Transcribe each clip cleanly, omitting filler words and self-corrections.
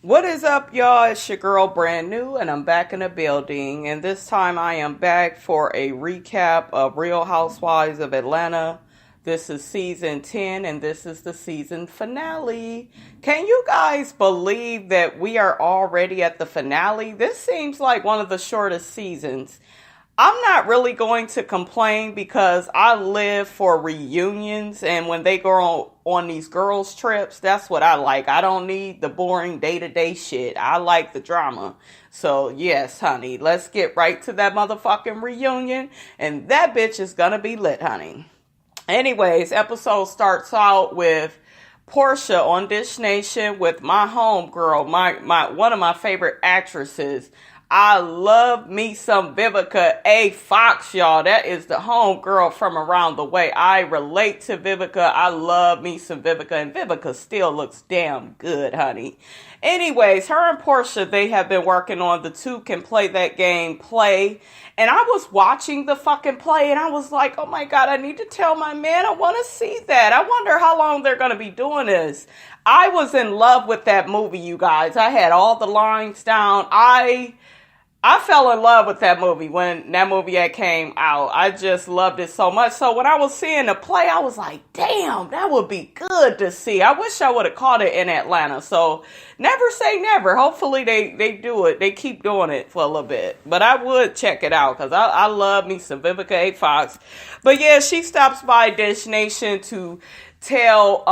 What is up, y'all? It's your girl, Brand New, and I'm back in the building. And this time I am back for a recap of Real Housewives of Atlanta. This is season 10, and this is the season finale. Can you guys believe that we are already at the finale? This seems like one of the shortest seasons. I'm not really going to complain because I live for reunions, and when they go on these girls' trips, that's what I like. I don't need the boring day-to-day shit. I like the drama. So, yes, honey, let's get right to that motherfucking reunion, and that bitch is gonna be lit, honey. Anyways, episode starts out with Porsha on Dish Nation with my homegirl, my one of my favorite actresses. I love me some Vivica A. Fox, y'all. That is the homegirl from around the way. I relate to Vivica. I love me some Vivica, and Vivica still looks damn good, honey. Anyways, her and Porsha, they have been working on the Two Can Play That Game play. And I was watching the fucking play and I was like, oh my God, I need to tell my man I want to see that. I wonder how long they're going to be doing this. I was in love with that movie, you guys. I had all the lines down. I fell in love with that movie when that movie had came out. I just loved it so much. So when I was seeing the play, I was like, damn, that would be good to see. I wish I would have caught it in Atlanta. So never say never. Hopefully they do it. They keep doing it for a little bit. But I would check it out because I love me some Vivica A. Fox. But yeah, she stops by Dish Nation to tell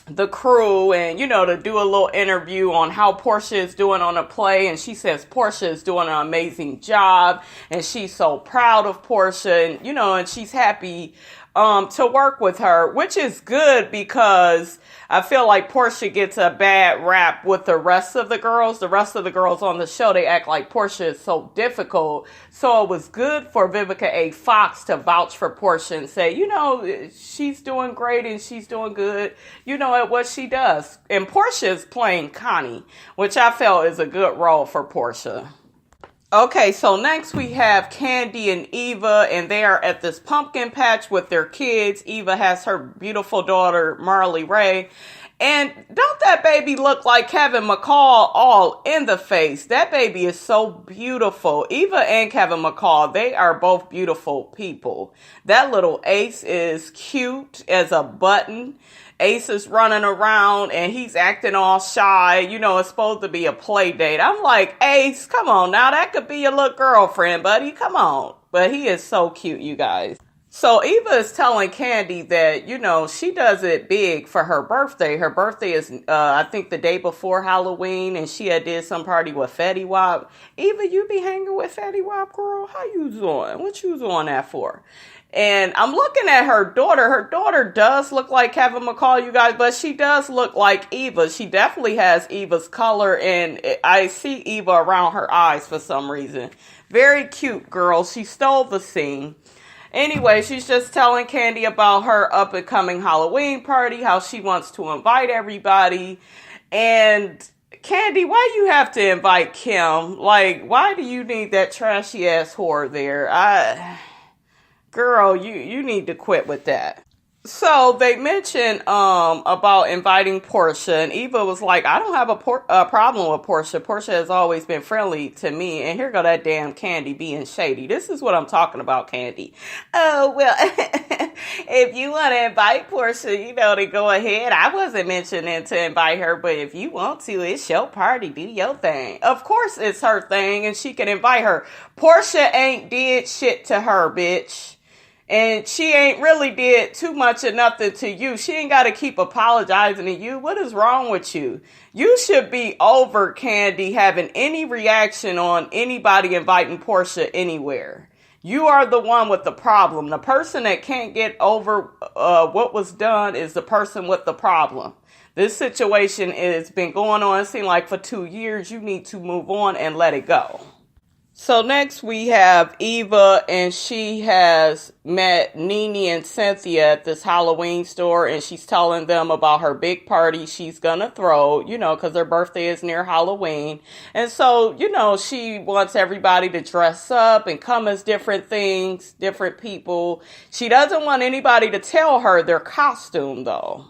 the crew and, to do a little interview on how Porsha is doing on the play. And she says Porsha is doing an amazing job and she's so proud of Porsha and, and she's happy to work with her, which is good because I feel like Porsha gets a bad rap with the rest of the girls. The rest of the girls on the show, they act like Porsha is so difficult. So it was good for Vivica A. Fox to vouch for Porsha and say, she's doing great and she's doing good, at what she does. And Porsha is playing Connie, which I felt is a good role for Porsha. Okay, so next we have Kandi and Eva, and they are at this pumpkin patch with their kids. Eva has her beautiful daughter, Marley Ray. And don't that baby look like Kevin McCall all in the face? That baby is so beautiful. Eva and Kevin McCall, they are both beautiful people. That little Ace is cute as a button. Ace is running around and he's acting all shy. It's supposed to be a play date. I'm like, Ace, come on now. That could be your little girlfriend, buddy. Come on. But he is so cute, you guys. So Eva is telling Kandi that, she does it big for her birthday. Her birthday is, I think, the day before Halloween, and she had did some party with Fetty Wap. Eva, you be hanging with Fetty Wap, girl? How you doing? What you doing that for? And I'm looking at her daughter. Her daughter does look like Kevin McCall, you guys, but she does look like Eva. She definitely has Eva's color, and I see Eva around her eyes for some reason. Very cute girl. She stole the scene. Anyway, she's just telling Kandi about her up-and-coming Halloween party, how she wants to invite everybody. And Kandi, why you have to invite Kim? Like, why do you need that trashy-ass whore there? Girl, you need to quit with that. So they mentioned about inviting Porsha, and Eva was like, I don't have a problem with Porsha. Porsha has always been friendly to me, and here go that damn Kandi being shady. This is what I'm talking about, Kandi. Oh, well, if you want to invite Porsha, to go ahead. I wasn't mentioning to invite her, but if you want to, it's your party. Do your thing. Of course it's her thing, and she can invite her. Porsha ain't did shit to her, bitch. And she ain't really did too much of nothing to you. She ain't got to keep apologizing to you. What is wrong with you? You should be over, Kandi, having any reaction on anybody inviting Porsha anywhere. You are the one with the problem. The person that can't get over what was done is the person with the problem. This situation has been going on, it seems like, for 2 years. You need to move on and let it go. So next we have Eva, and she has met NeNe and Cynthia at this Halloween store, and she's telling them about her big party she's gonna throw, because their birthday is near Halloween. And so, she wants everybody to dress up and come as different things, different people. She doesn't want anybody to tell her their costume, though.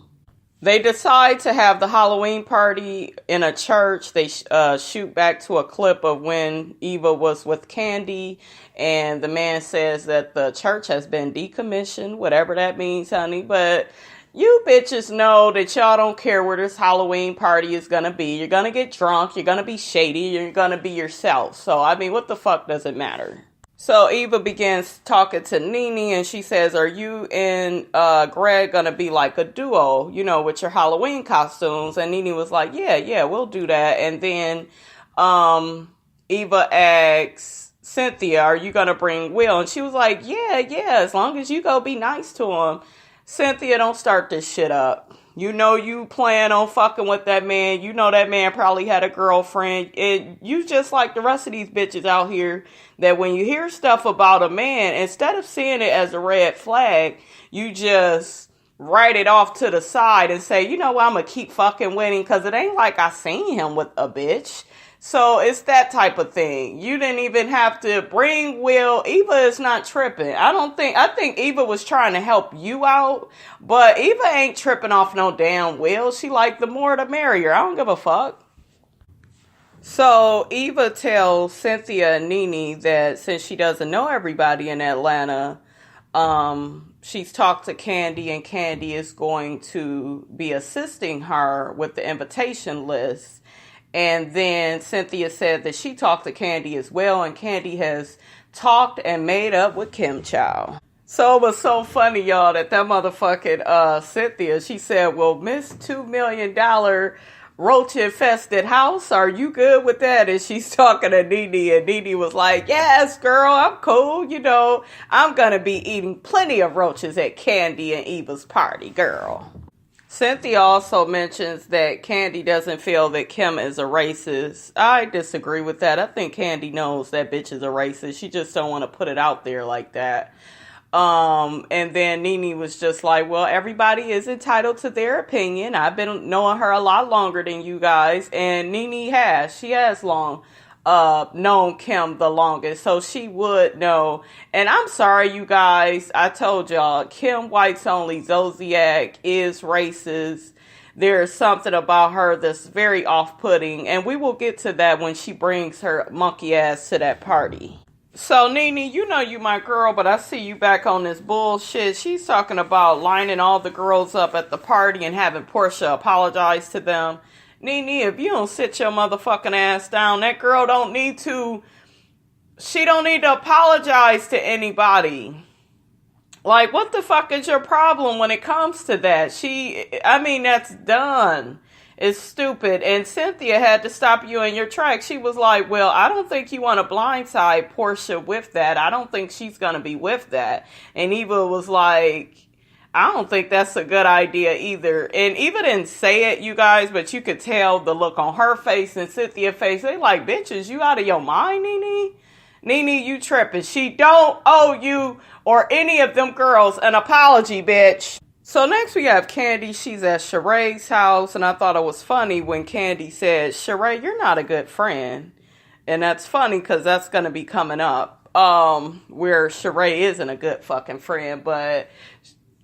They decide to have the Halloween party in a church. They shoot back to a clip of when Eva was with Candy, and the man says that the church has been decommissioned, whatever that means, honey. But you bitches know that y'all don't care where this Halloween party is going to be. You're going to get drunk. You're going to be shady. You're going to be yourself. So, I mean, what the fuck does it matter? So Eva begins talking to NeNe, and she says, are you and Greg gonna be like a duo, you know, with your Halloween costumes? And NeNe was like, yeah, we'll do that. And then Eva asks Cynthia, are you gonna bring Will? And she was like, yeah, as long as you go be nice to him. Cynthia, don't start this shit up. You know you plan on fucking with that man. You know that man probably had a girlfriend. You just like the rest of these bitches out here that when you hear stuff about a man, instead of seeing it as a red flag, you just write it off to the side and say, you know what, I'm going to keep fucking winning because it ain't like I seen him with a bitch. So it's that type of thing. You didn't even have to bring Will. Eva is not tripping. I think Eva was trying to help you out, but Eva ain't tripping off no damn Will. She like the more the merrier. I don't give a fuck. So Eva tells Cynthia and NeNe that since she doesn't know everybody in Atlanta, she's talked to Candy, and Candy is going to be assisting her with the invitation list. And then Cynthia said that she talked to Candy as well, and Candy has talked and made up with Kim Chow. So it was so funny, y'all, that motherfucking Cynthia, she said, well, Miss $2 million roach infested house, are you good with that? And she's talking to NeNe, and NeNe was like, yes, girl, I'm cool. You know, I'm going to be eating plenty of roaches at Candy and Eva's party, girl. Cynthia also mentions that Candy doesn't feel that Kim is a racist. I disagree with that. I think Candy knows that bitch is a racist. She just don't want to put it out there like that. And then NeNe was just like, well, everybody is entitled to their opinion. I've been knowing her a lot longer than you guys. And NeNe she has known Kim the longest, so she would know. And I'm sorry, you guys, I told y'all, Kim White's only Zodiac is racist. There's something about her that's very off-putting, and we will get to that when she brings her monkey ass to that party. So, NeNe, you know you my girl, but I see you back on this bullshit. She's talking about lining all the girls up at the party and having Porsha apologize to them. NeNe, if you don't sit your motherfucking ass down, that girl she don't need to apologize to anybody. Like, what the fuck is your problem when it comes to that? That's done. It's stupid. And Cynthia had to stop you in your tracks. She was like, well, I don't think you want to blindside Porsha with that. I don't think she's going to be with that. And Eva was like, I don't think that's a good idea either. And Eva didn't say it, you guys, but you could tell the look on her face and Cynthia's face. They like, bitches, you out of your mind, NeNe? NeNe, you tripping. She don't owe you or any of them girls an apology, bitch. So next we have Candy. She's at Sheree's house, and I thought it was funny when Candy said, Sheree, you're not a good friend. And that's funny because that's going to be coming up where Sheree isn't a good fucking friend, but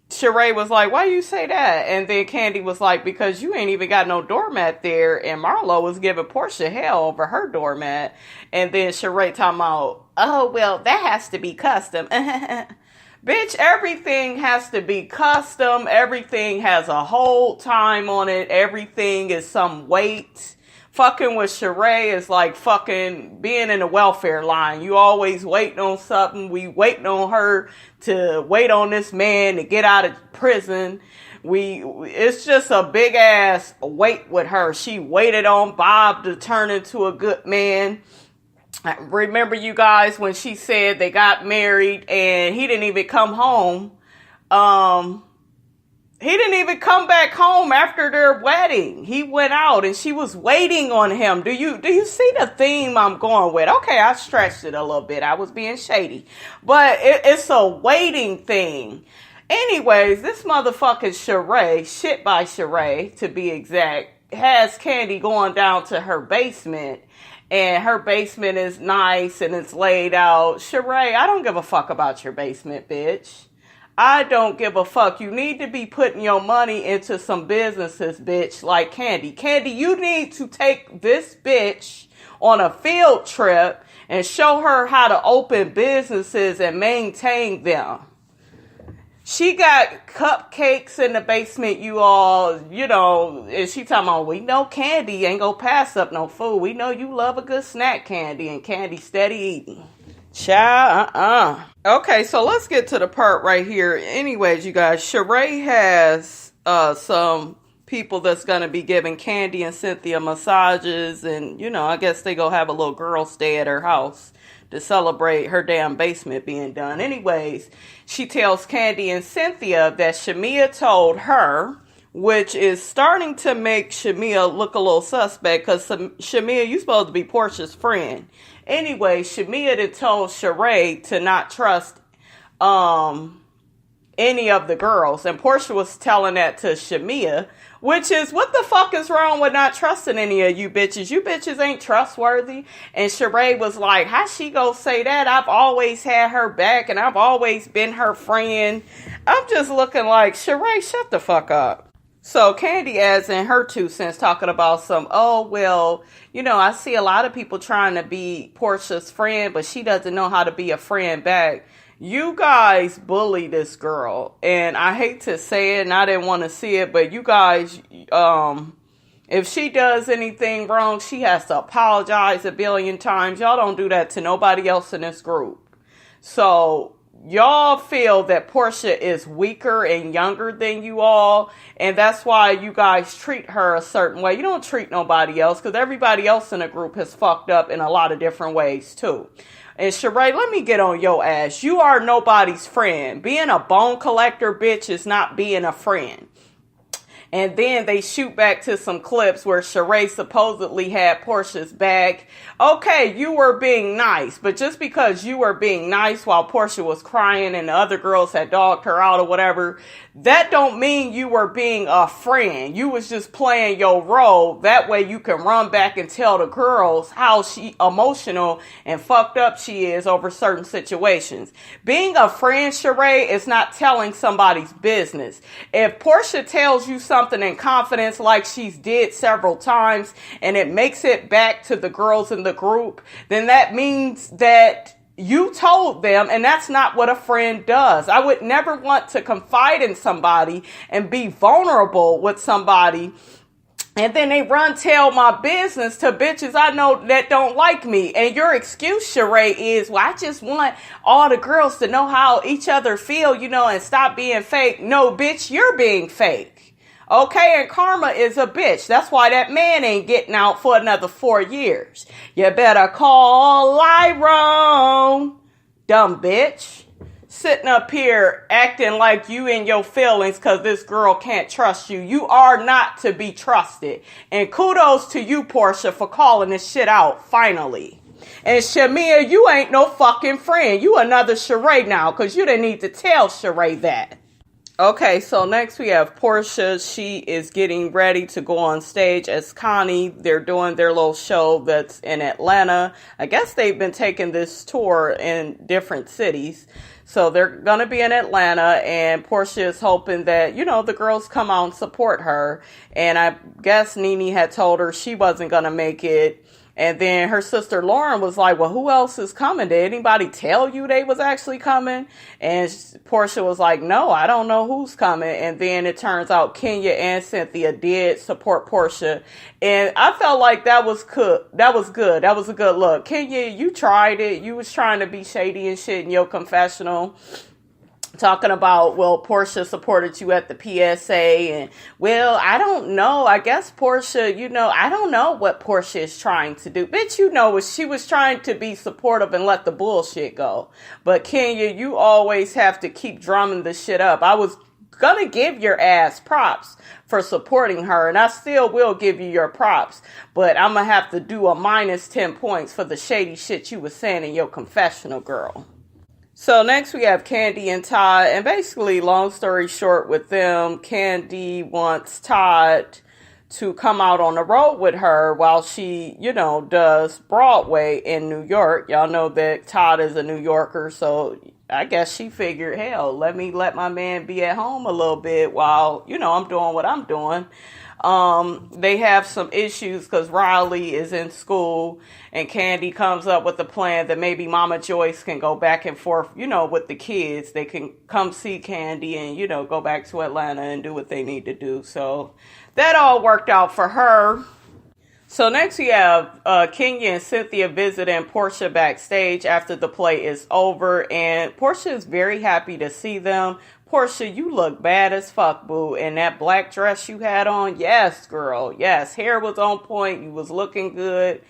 Sheree was like, why you say that? And then Candy was like, because you ain't even got no doormat there. And Marlo was giving Porsha hell over her doormat. And then Sheree talking about, oh, well, that has to be custom. Bitch, everything has to be custom. Everything has a hold time on it. Everything is some weight. Fucking with Sheree is like fucking being in a welfare line. You always waiting on something. We waiting on her to wait on this man to get out of prison. It's just a big ass wait with her. She waited on Bob to turn into a good man. Remember, you guys, when she said they got married and he didn't even come home. He didn't even come back home after their wedding. He went out and she was waiting on him. Do you see the theme I'm going with? Okay, I stretched it a little bit. I was being shady. But it's a waiting thing. Anyways, this motherfucking Sheree, shit by Sheree to be exact, has Candy going down to her basement. And her basement is nice and it's laid out. Sheree, I don't give a fuck about your basement, bitch. I don't give a fuck. You need to be putting your money into some businesses, bitch, like Kandi. Kandi, you need to take this bitch on a field trip and show her how to open businesses and maintain them. She got cupcakes in the basement, you all, and she talking about, we know Kandi ain't gonna pass up no food. We know you love a good snack, Kandi, and Kandi steady eating. Child, Okay, so let's get to the part right here. Anyways, you guys, Sheree has some people that's gonna be giving Kandi and Cynthia massages, and, I guess they go have a little girl stay at her house to celebrate her damn basement being done. Anyways, she tells Kandi and Cynthia that Shamea told her, which is starting to make Shamea look a little suspect, because Shamea, you supposed to be Porsha's friend. Anyway, Shamea had told Sheree to not trust any of the girls, and Porsha was telling that to Shamea, which is, what the fuck is wrong with not trusting any of you bitches? You bitches ain't trustworthy. And Sheree was like, how she go say that? I've always had her back and I've always been her friend. I'm just looking like, Sheree, shut the fuck up. So Kandi adds in her 2 cents talking about some, I see a lot of people trying to be Porsha's friend, but she doesn't know how to be a friend back. You guys bully this girl, and I hate to say it, and I didn't want to see it, but you guys, if she does anything wrong, she has to apologize a billion times. Y'all don't do that to nobody else in this group. So y'all feel that Porsha is weaker and younger than you all, and that's why you guys treat her a certain way. You don't treat nobody else, because everybody else in the group has fucked up in a lot of different ways too. And Sheree, let me get on your ass. You are nobody's friend. Being a bone collector, bitch, is not being a friend. And then they shoot back to some clips where Sheree supposedly had Porsha's back. Okay, you were being nice, but just because you were being nice while Porsha was crying and the other girls had dogged her out or whatever, that don't mean you were being a friend. You was just playing your role. That way you can run back and tell the girls how emotional and fucked up she is over certain situations. Being a friend, Sheree, is not telling somebody's business. If Porsha tells you something in confidence like she's did several times and it makes it back to the girls in the group, then that means that you told them, and that's not what a friend does. I would never want to confide in somebody and be vulnerable with somebody, and then they tell my business to bitches I know that don't like me. And your excuse, Sheree, is, well, I just want all the girls to know how each other feel, and stop being fake. No, bitch, you're being fake. Okay, and karma is a bitch. That's why that man ain't getting out for another 4 years. You better call Lyron, dumb bitch. Sitting up here acting like you in your feelings because this girl can't trust you. You are not to be trusted. And kudos to you, Porsha, for calling this shit out, finally. And Shamea, you ain't no fucking friend. You another Sheree now, because you didn't need to tell Sheree that. Okay, so next we have Porsha. She is getting ready to go on stage as Connie. They're doing their little show that's in Atlanta. I guess they've been taking this tour in different cities. So they're going to be in Atlanta, and Porsha is hoping that, the girls come out and support her. And I guess NeNe had told her she wasn't going to make it. And then her sister Lauren was like, well, who else is coming? Did anybody tell you they was actually coming? And Porsha was like, no, I don't know who's coming. And then it turns out Kenya and Cynthia did support Porsha. And I felt like that was good. That was good. That was a good look. Kenya, you tried it. You was trying to be shady and shit in your confessional. Talking about, well, Porsha supported you at the PSA, and, well, I don't know. I guess Porsha, I don't know what Porsha is trying to do. Bitch, she was trying to be supportive and let the bullshit go. But Kenya, you always have to keep drumming the shit up. I was gonna give your ass props for supporting her, and I still will give you your props. But I'm gonna have to do a minus 10 points for the shady shit you was saying in your confessional, girl. So next we have Kandi and Todd, and basically, long story short with them, Kandi wants Todd to come out on the road with her while she, does Broadway in New York. Y'all know that Todd is a New Yorker, so I guess she figured, hell, let me let my man be at home a little bit while, I'm doing what I'm doing. They have some issues because Riley is in school and Candy comes up with a plan that maybe Mama Joyce can go back and forth, with the kids. They can come see Candy and, go back to Atlanta and do what they need to do. So that all worked out for her. So next we have Kenya and Cynthia visiting Porsha backstage after the play is over. And Porsha is very happy to see them. Porsha, you look bad as fuck, boo. And that black dress you had on, yes, girl. Yes, hair was on point. You was looking good.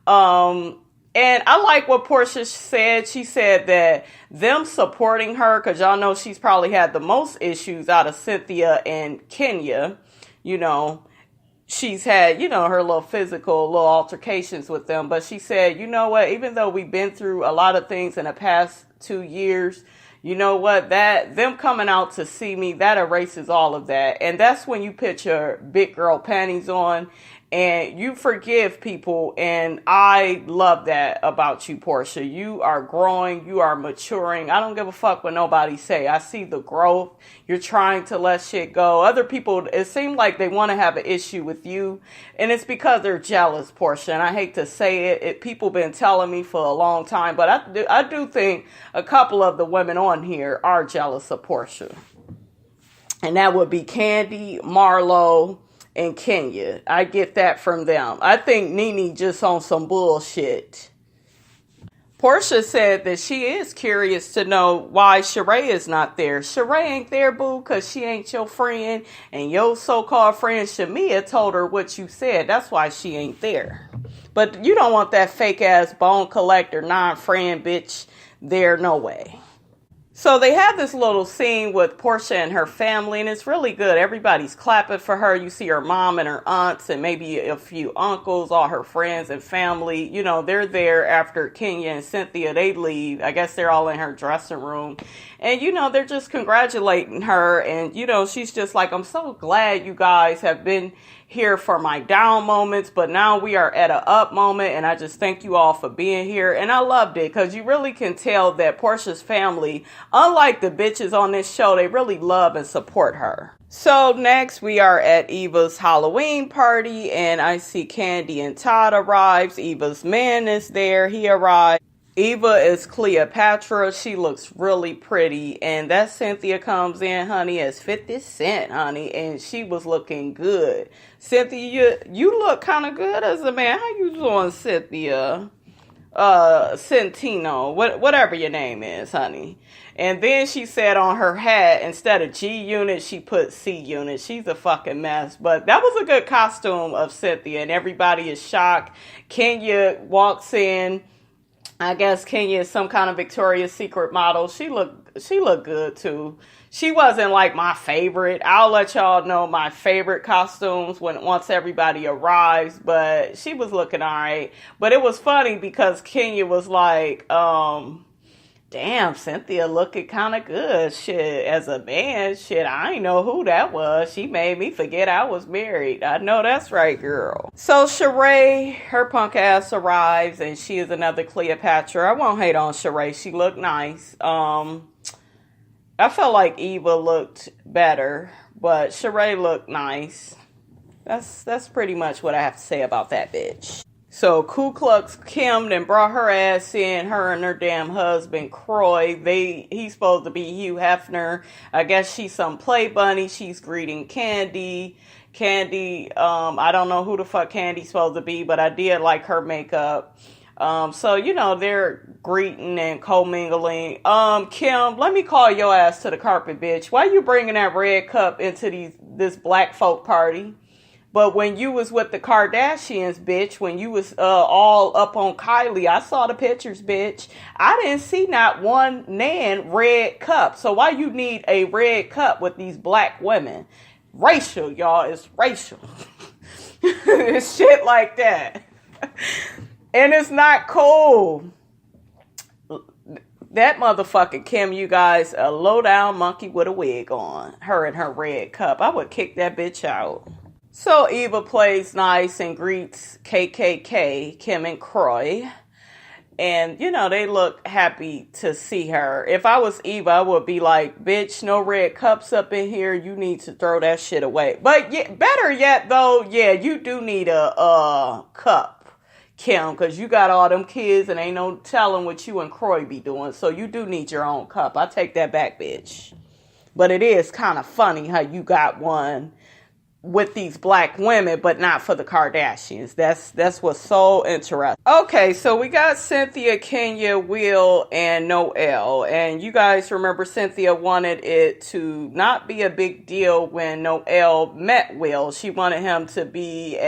And I like what Porsha said. She said that them supporting her, because y'all know she's probably had the most issues out of Cynthia and Kenya, she's had, her little altercations with them. But she said, you know what, even though we've been through a lot of things in the past 2 years, you know what, that them coming out to see me, that erases all of that. And that's when you put your big girl panties on and you forgive people. And I love that about you, Porsha. You are growing. You are maturing. I don't give a fuck what nobody say. I see the growth. You're trying to let shit go. Other people, it seems like they want to have an issue with you. And it's because they're jealous, Porsha. And I hate to say it. People been telling me for a long time. But I do think a couple of the women on here are jealous of Porsha. And that would be Candy, Marlo, and Kenya. I get that from them. I think NeNe just on some bullshit. Porsha said that she is curious to know why Sheree is not there. Sheree ain't there, boo, because she ain't your friend. And your so-called friend Shamia told her what you said. That's why she ain't there. But you don't want that fake-ass bone collector, non-friend bitch there, no way. So they have this little scene with Porsha and her family, and it's really good. Everybody's clapping for her. You see her mom and her aunts and maybe a few uncles, all her friends and family. They're there after Kenya and Cynthia, they leave. I guess they're all in her dressing room. And, they're just congratulating her. And, she's just like, I'm so glad you guys have been here for my down moments, but now we are at a up moment, and I just thank you all for being here. And I loved it because you really can tell that Porsha's family, unlike the bitches on this show, they really love and support her. So next we are at Eva's Halloween party, and I see Candy and Todd arrives. Eva's man is there. He arrived. Eva is Cleopatra. She looks really pretty. And that Cynthia comes in, honey, as 50 Cent, honey. And she was looking good. Cynthia, you look kind of good as a man. How you doing, Cynthia? Centino, whatever your name is, honey. And then she said on her hat, instead of G unit, she put C unit. She's a fucking mess. But that was a good costume of Cynthia. And everybody is shocked. Kenya walks in. I guess Kenya is some kind of Victoria's Secret model. She looked good too. She wasn't like my favorite. I'll let y'all know my favorite costumes once everybody arrives, but she was looking all right. But it was funny because Kenya was like, damn, Cynthia looking kind of good. Shit, as a man, shit, I ain't know who that was. She made me forget I was married. I know that's right, girl. So Sheree, her punk ass arrives, and she is another Cleopatra. I won't hate on Sheree. She looked nice. I felt like Eva looked better, but Sheree looked nice. That's pretty much what I have to say about that bitch. So Ku Klux Kim then brought her ass in, her and her damn husband, Croy. He's supposed to be Hugh Hefner. I guess she's some play bunny. She's greeting Candy. Candy, I don't know who the fuck Candy's supposed to be, but I did like her makeup. So, they're greeting and commingling. Kim, let me call your ass to the carpet, bitch. Why you bringing that red cup into this black folk party? But when you was with the Kardashians, bitch, when you was all up on Kylie, I saw the pictures, bitch. I didn't see not one nan red cup. So why you need a red cup with these black women? Racial, y'all. It's racial. It's shit like that. And it's not cool. That motherfucking Kim, you guys, a low-down monkey with a wig on. Her and her red cup. I would kick that bitch out. So Eva plays nice and greets KKK, Kim and Croy. And, they look happy to see her. If I was Eva, I would be like, bitch, no red cups up in here. You need to throw that shit away. But better yet, though, yeah, you do need a cup, Kim, because you got all them kids and ain't no telling what you and Croy be doing. So you do need your own cup. I take that back, bitch. But it is kind of funny how you got one with these black women, but not for the Kardashians. That's what's so interesting. Okay, so we got Cynthia, Kenya, Will, and Noel. And you guys remember Cynthia wanted it to not be a big deal when Noel met Will. She wanted him to be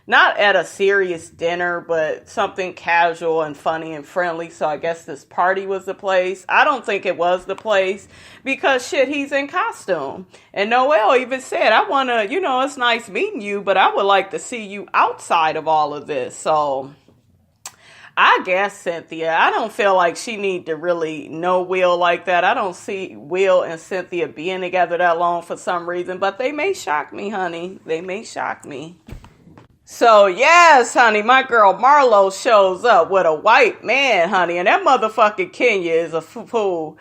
not at a serious dinner, but something casual and funny and friendly. So I guess this party was the place. I don't think it was the place because shit, he's in costume. And Noel even said, I want to, it's nice meeting you, but I would like to see you outside of all of this. So I guess Cynthia, I don't feel like she need to really know Will like that. I don't see Will and Cynthia being together that long for some reason, but they may shock me, honey. They may shock me. So, yes, honey, my girl Marlo shows up with a white man, honey, and that motherfucking Kenya is a fool.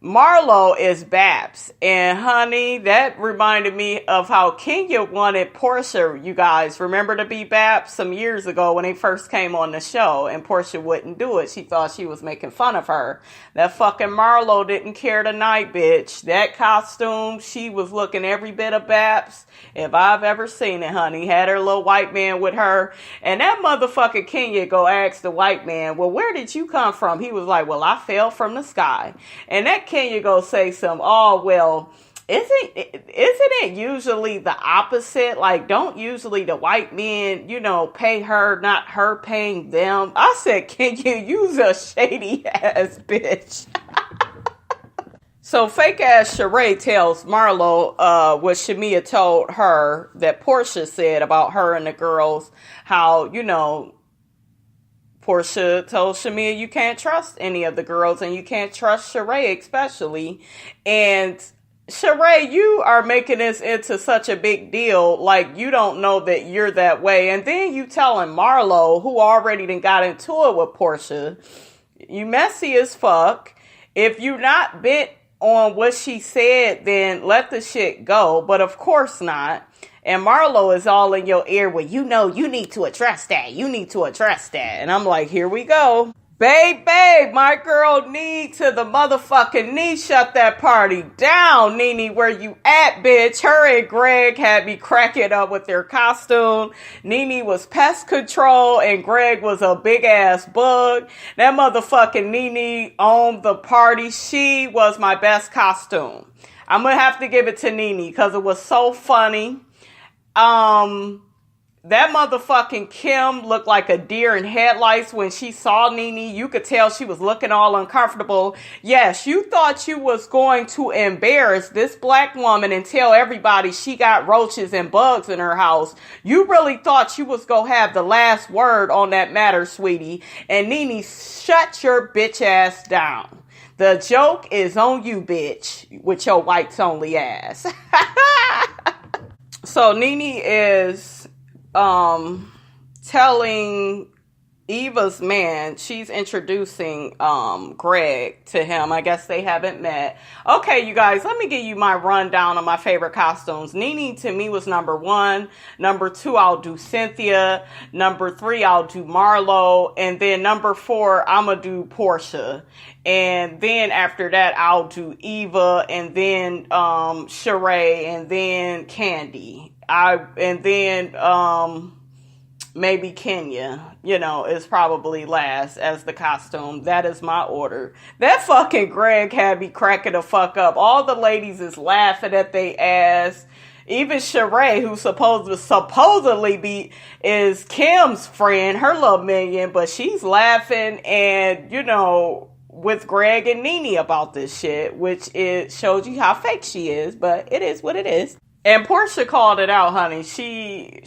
Marlo is Babs, and honey, that reminded me of how Kenya wanted Porsha, you guys, remember to be Babs some years ago when they first came on the show, and Porsha wouldn't do it. She thought she was making fun of her. That fucking Marlo didn't care tonight, bitch. That costume, she was looking every bit of Babs, if I've ever seen it, honey. Had her little white man with her, and that motherfucking Kenya go ask the white man, well, where did you come from? He was like, well, I fell from the sky. And that Kenya go say some, oh, well, isn't it usually the opposite? Like, don't usually the white men, pay her, not her paying them? I said, can you use a shady ass bitch? So fake ass Sheree tells Marlo what Shamia told her that Porsha said about her and the girls, how, Porsha told Shamia you can't trust any of the girls and you can't trust Sheree especially. And Sheree, you are making this into such a big deal, like you don't know that you're that way. And then you telling Marlo, who already done got into it with Porsha, you messy as fuck. If you're not bent on what she said, then let the shit go. But of course not. And Marlo is all in your ear with, you need to address that. You need to address that. And I'm like, here we go. Babe, my girl NeNe to the motherfucking knee. Shut that party down, NeNe. Where you at, bitch? Her and Greg had me cracking up with their costume. NeNe was pest control and Greg was a big ass bug. That motherfucking NeNe owned the party. She was my best costume. I'm going to have to give it to NeNe because it was so funny. That motherfucking Kim looked like a deer in headlights when she saw NeNe. You could tell she was looking all uncomfortable. Yes, you thought you was going to embarrass this black woman and tell everybody she got roaches and bugs in her house. You really thought you was going to have the last word on that matter, sweetie. And NeNe, shut your bitch ass down. The joke is on you, bitch, with your whites only ass. So NeNe is telling Eva's man, she's introducing Greg to him. I guess they haven't met. Okay, you guys, let me give you my rundown of my favorite costumes. NeNe to me was number 1. Number 2, I'll do Cynthia. Number 3, I'll do Marlo. And then number 4, I'm going to do Porsha. And then after that, I'll do Eva. And then Sheree. And then Candy. Maybe Kenya, is probably last as the costume. That is my order. That fucking Greg had me cracking the fuck up. All the ladies is laughing at they ass. Even Sheree, who supposedly is Kim's friend, her little minion, but she's laughing and, with Greg and NeNe about this shit, which it shows you how fake she is, but it is what it is. And Porsha called it out, honey. She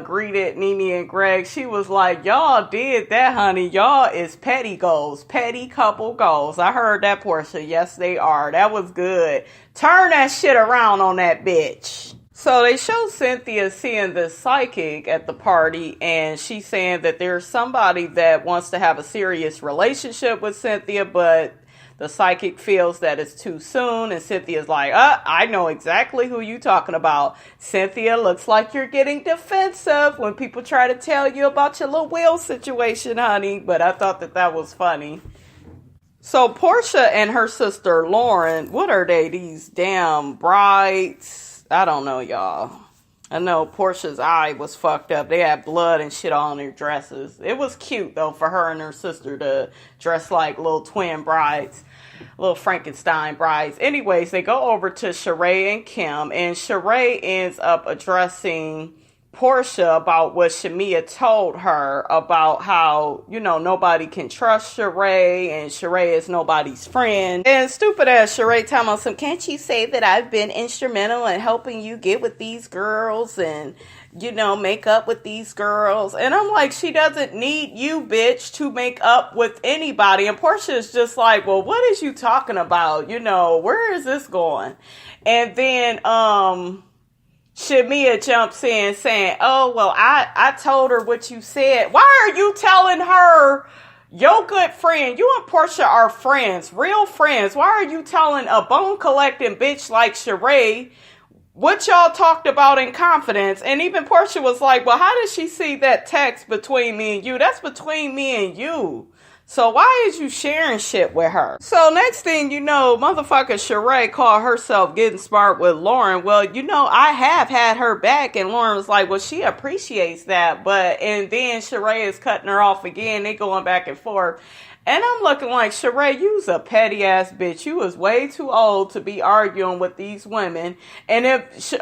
greeted NeNe and Greg. She was like, y'all did that, honey. Y'all is petty goals. Petty couple goals. I heard that, Porsha. Yes, they are. That was good. Turn that shit around on that bitch. So they show Cynthia seeing this psychic at the party, and she's saying that there's somebody that wants to have a serious relationship with Cynthia, but the psychic feels that it's too soon, and Cynthia's like, I know exactly who you talking about. Cynthia, looks like you're getting defensive when people try to tell you about your little Will situation, honey. But I thought that was funny. So Porsha and her sister Lauren, what are they? These damn brides? I don't know, y'all. I know Portia's eye was fucked up. They had blood and shit on their dresses. It was cute, though, for her and her sister to dress like little twin brides, little Frankenstein brides. Anyways, they go over to Sheree and Kim, and Sheree ends up addressing Porsha about what Shamia told her about how, nobody can trust Sheree, and Sheree is nobody's friend. And stupid ass Sheree telling us, can't you say that I've been instrumental in helping you get with these girls and, make up with these girls? And I'm like, she doesn't need you, bitch, to make up with anybody. And Porsha is just like, well, what is you talking about? Where is this going? And then, Shamia jumps in saying, oh, well, I told her what you said. Why are you telling her, your good friend, you and Porsha are friends, real friends. Why are you telling a bone collecting bitch like Sheree what y'all talked about in confidence? And even Porsha was like, well, how did she see that text between me and you? That's between me and you. So why is you sharing shit with her? So next thing you know, motherfucker Sheree called herself getting smart with Lauren. Well, I have had her back. And Lauren was like, well, she appreciates that. And then Sheree is cutting her off again. They going back and forth. And I'm looking like, Sheree, you's a petty ass bitch. You was way too old to be arguing with these women. And if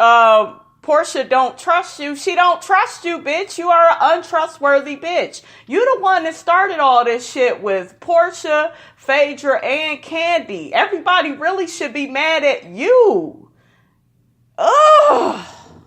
Porsha don't trust you, she don't trust you, bitch. You are an untrustworthy bitch. You the one that started all this shit with Porsha, Phaedra, and Candy. Everybody really should be mad at you. Ugh.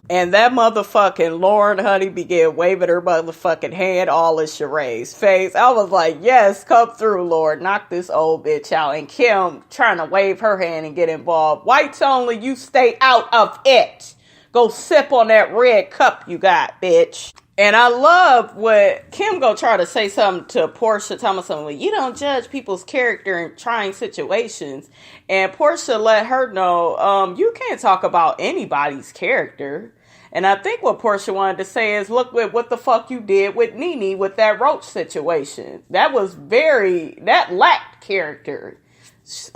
And that motherfucking Lauren, honey, began waving her motherfucking hand all in Sheree's face. I was like, yes, come through, Lord. Knock this old bitch out. And Kim trying to wave her hand and get involved. Whites only, you stay out of it. Go sip on that red cup you got, bitch. And I love what Kim go try to say something to Porsha, telling me something, well, you don't judge people's character in trying situations. And Porsha let her know, you can't talk about anybody's character. And I think what Porsha wanted to say is, look at what the fuck you did with NeNe with that roach situation. That lacked character.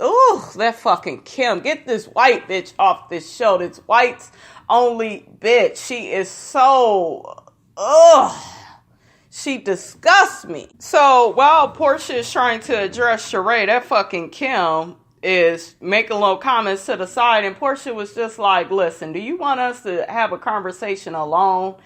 Ooh, that fucking Kim. Get this white bitch off this show. This whites only bitch. She is so, she disgusts me. So while Porsha is trying to address Sheree, that fucking Kim is making little comments to the side. And Porsha was just like, listen, do you want us to have a conversation alone?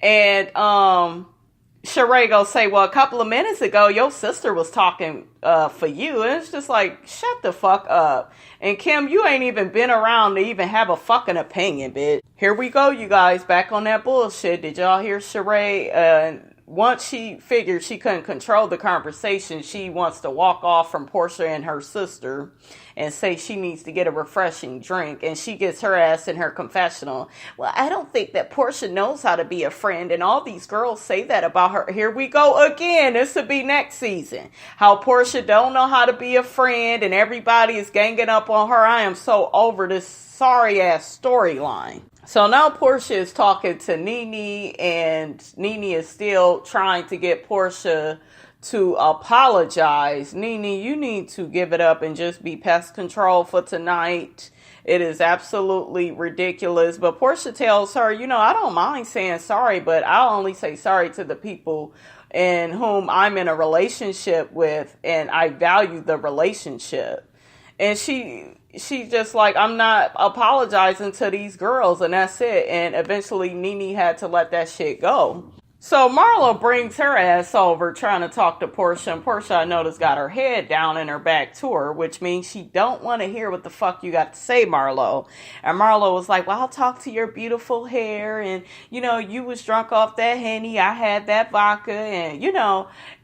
And Sheree go say, well, a couple of minutes ago, your sister was talking for you. And it's just like, shut the fuck up. And Kim, you ain't even been around to even have a fucking opinion, bitch. Here we go, you guys, back on that bullshit. Did y'all hear Sheree? Once she figured she couldn't control the conversation, she wants to walk off from Porsha and her sister and say she needs to get a refreshing drink. And she gets her ass in her confessional. Well, I don't think that Porsha knows how to be a friend. And all these girls say that about her. Here we go again. This will be next season. How Porsha don't know how to be a friend and everybody is ganging up on her. I am so over this sorry ass storyline. So now Porsha is talking to NeNe, and NeNe is still trying to get Porsha to apologize. NeNe, you need to give it up and just be pest control for tonight. It is absolutely ridiculous. But Porsha tells her, I don't mind saying sorry, but I'll only say sorry to the people in whom I'm in a relationship with, and I value the relationship. And she's just like, I'm not apologizing to these girls, and that's it. And eventually NeNe had to let that shit go. So Marlo brings her ass over trying to talk to Porsha, and Porsha, I noticed, got her head down and her back to her, which means she don't want to hear what the fuck you got to say, Marlo. And Marlo was like, well, I'll talk to your beautiful hair, and, you was drunk off that Henny, I had that vodka, and,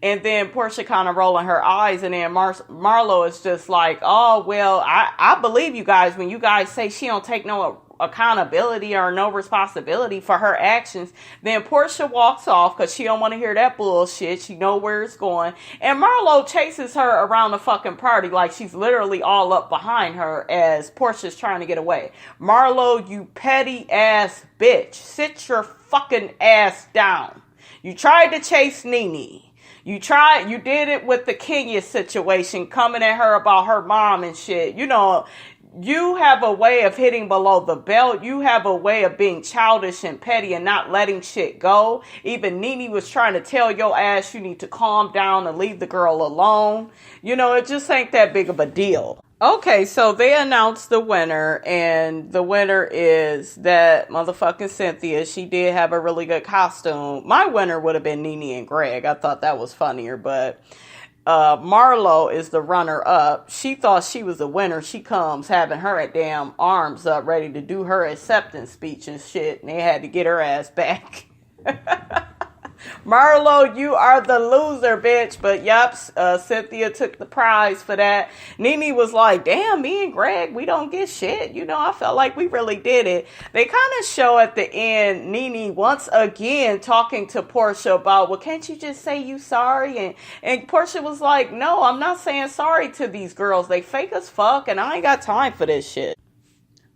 and then Porsha kind of rolling her eyes, and then Marlo is just like, oh, well, I believe you guys when you guys say she don't take no accountability or no responsibility for her actions. Then Porsha walks off because she don't want to hear that bullshit. She know where it's going. And Marlo chases her around the fucking party like she's literally all up behind her as Portia's trying to get away. Marlo, you petty ass bitch. Sit your fucking ass down. You tried to chase NeNe. You did it with the Kenya situation, coming at her about her mom and shit. You know, you have a way of hitting below the belt. You have a way of being childish and petty and not letting shit go. Even NeNe was trying to tell your ass you need to calm down and leave the girl alone. You know, it just ain't that big of a deal. Okay, so they announced the winner, and the winner is that motherfucking Cynthia. She did have a really good costume. My winner would have been NeNe and Greg. I thought that was funnier, but Marlo is the runner-up. She thought she was the winner. She comes having her damn arms up, ready to do her acceptance speech and shit, and they had to get her ass back. Marlo, you are the loser, bitch. But yup, Cynthia took the prize for that. NeNe was like, damn, me and Greg, we don't get shit. You know, I felt like we really did it. They kind of show at the end, NeNe once again talking to Porsha about, well, can't you just say you sorry? And Porsha was like, no, I'm not saying sorry to these girls. They fake as fuck, and I ain't got time for this shit.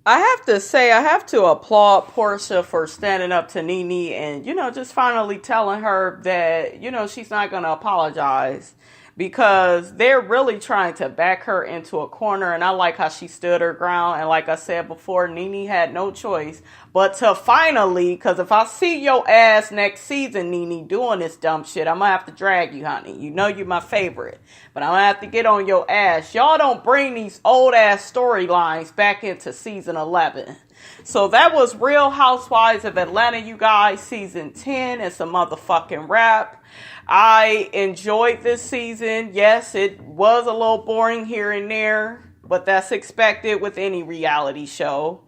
I have to say, I have to applaud Porsha for standing up to NeNe and, you know, just finally telling her that, you know, she's not going to apologize, because they're really trying to back her into a corner. And I like how she stood her ground. And like I said before, NeNe had no choice but to finally, because if I see your ass next season, NeNe, doing this dumb shit, I'm going to have to drag you, honey. You know you're my favorite, but I'm going to have to get on your ass. Y'all don't bring these old ass storylines back into season 11. So that was Real Housewives of Atlanta, you guys. Season 10. It's a motherfucking wrap. I enjoyed this season. Yes, it was a little boring here and there, but that's expected with any reality show.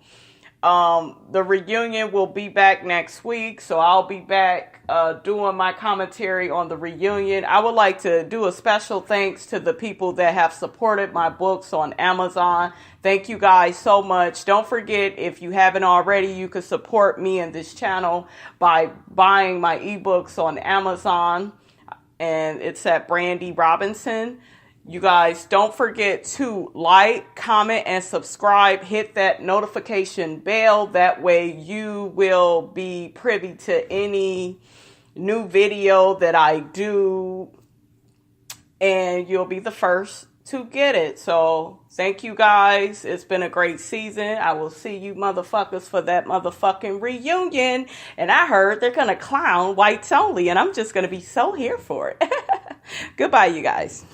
The reunion will be back next week, so I'll be back doing my commentary on the reunion. I would like to do a special thanks to the people that have supported my books on Amazon. Thank you guys so much. Don't forget, if you haven't already, you can support me and this channel by buying my ebooks on Amazon, and it's at Brandy Robinson. You guys, don't forget to like, comment, and subscribe. Hit that notification bell. That way you will be privy to any new video that I do, and you'll be the first to get it. So thank you guys. It's been a great season. I will see you motherfuckers for that motherfucking reunion. And I heard they're going to clown whites only, and I'm just going to be so here for it. Goodbye, you guys.